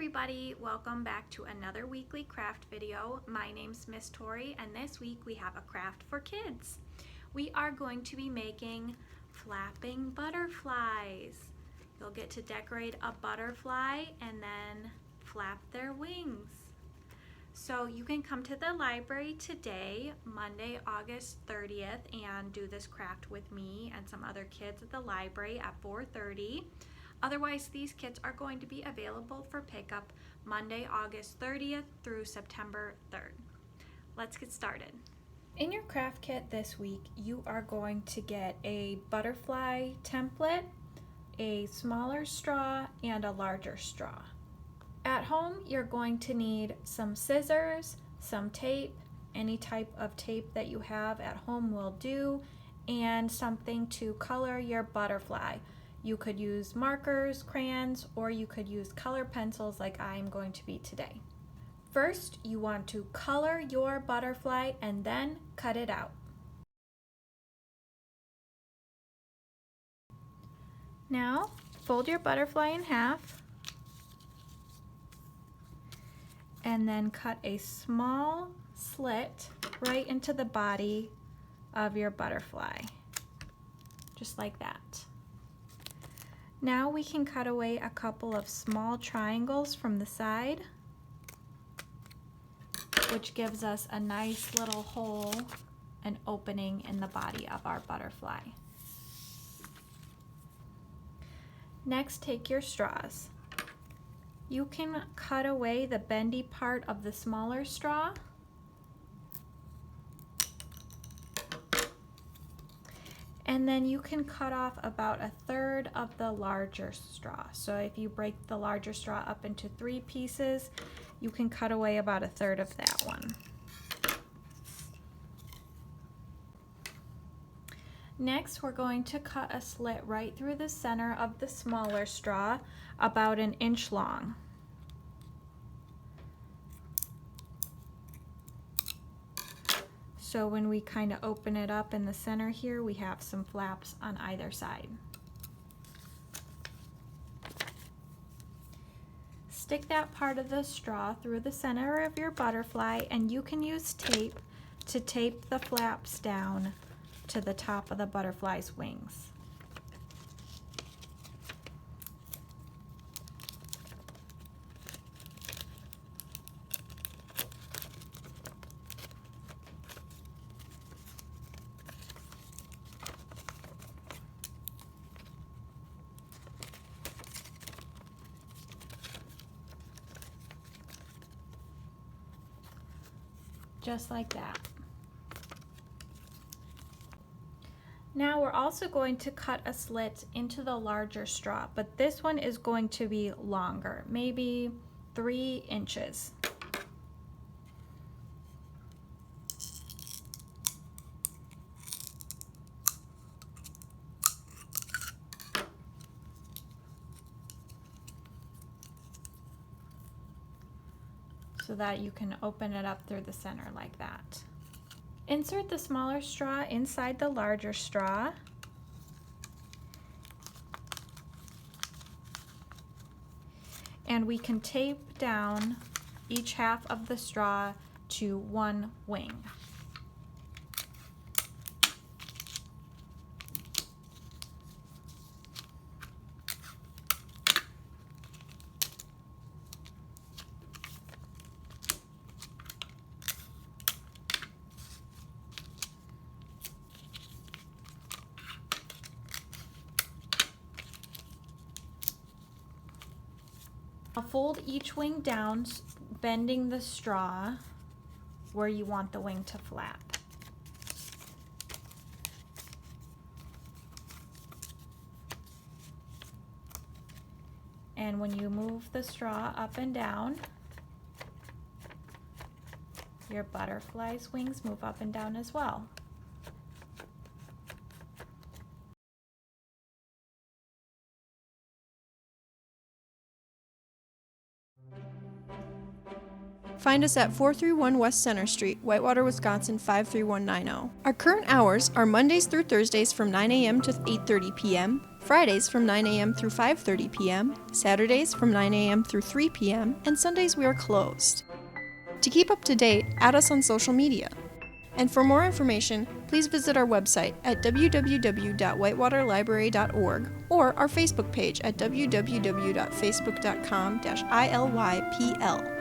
everybody, welcome back to another weekly craft video. My name's Miss Tori and this week we have a craft for kids. We are going to be making flapping butterflies. You'll get to decorate a butterfly and then flap their wings. So you can come to the library today, Monday, August 30th, and do this craft with me and some other kids at the library at 4:30. Otherwise, these kits are going to be available for pickup Monday, August 30th through September 3rd. Let's get started. In your craft kit this week, you are going to get a butterfly template, a smaller straw, and a larger straw. At home, you're going to need some scissors, some tape, any type of tape that you have at home will do, and something to color your butterfly. You could use markers, crayons, or you could use color pencils like I'm going to be today. First, you want to color your butterfly and then cut it out. Now, fold your butterfly in half and then cut a small slit right into the body of your butterfly, just like that. Now we can cut away a couple of small triangles from the side, which gives us a nice little hole, an opening in the body of our butterfly. Next, take your straws. You can cut away the bendy part of the smaller straw. And then you can cut off about 1/3 of the larger straw. So if you break the larger straw up into 3 pieces, you can cut away about 1/3 of that one. Next, we're going to cut a slit right through the center of the smaller straw, about 1 inch long. So when we kind of open it up in the center here, we have some flaps on either side. Stick that part of the straw through the center of your butterfly, and you can use tape to tape the flaps down to the top of the butterfly's wings. Just like that. Now we're also going to cut a slit into the larger straw, but this one is going to be longer, maybe 3 inches. So that you can open it up through the center like that. Insert the smaller straw inside the larger straw. And we can tape down each half of the straw to 1 wing. Fold each wing down, bending the straw where you want the wing to flap. And when you move the straw up and down, your butterfly's wings move up and down as well. Find us at 431 West Center Street, Whitewater, Wisconsin 53190. Our current hours are Mondays through Thursdays from 9 a.m. to 8:30 p.m., Fridays from 9 a.m. through 5:30 p.m., Saturdays from 9 a.m. through 3 p.m., and Sundays we are closed. To keep up to date, add us on social media. And for more information, please visit our website at www.whitewaterlibrary.org or our Facebook page at www.facebook.com/ILYPL.